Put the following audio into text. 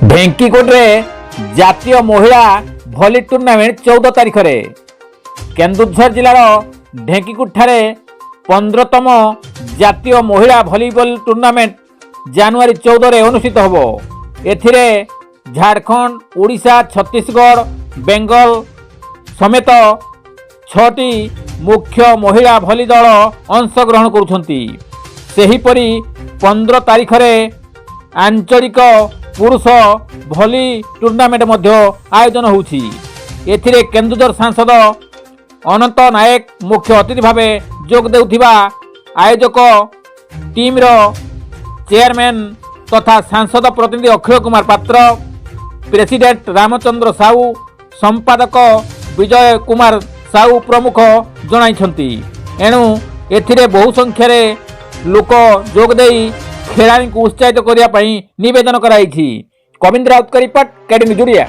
ढेंकीकोटे जातीय महिला भली टूर्णामेंट 14 तारीख में केन्दुझर जिलार ढेंकीकोट ठारे 15तम जातीय महिला भलीबल टूर्णामेंट जनवरी 14 रे अनुष्ठित होबो। एथिरे झारखंड, ओडिशा, छत्तीसगढ़, बेंगल समेत 6टी मुख्य महिला भली दल अंशग्रहण करुछंती। सेहीपरि 15 तारीख में आंचलिक पुरुष भली टूर्णामेंट मध्य आयोजन होउछि। एथिरे केन्दुझर सांसद अनंत नायक मुख्य अतिथि भाव जोग देउथिबा आयोजक टीम रो चेयरमैन तथा सांसद प्रतिनिधि अक्षय कुमार पात्र, प्रेसिडेंट रामचंद्र साहू, संपादक विजय कुमार साहू प्रमुख जणाइछंती। एणु एथिरे बहु संख्यारे लोक जोग देई खेलाड़ी को उत्साहित करने निवेदन कराई। कविंद्र राउत का रिपोर्ट, केडी न्यूज ओडिया।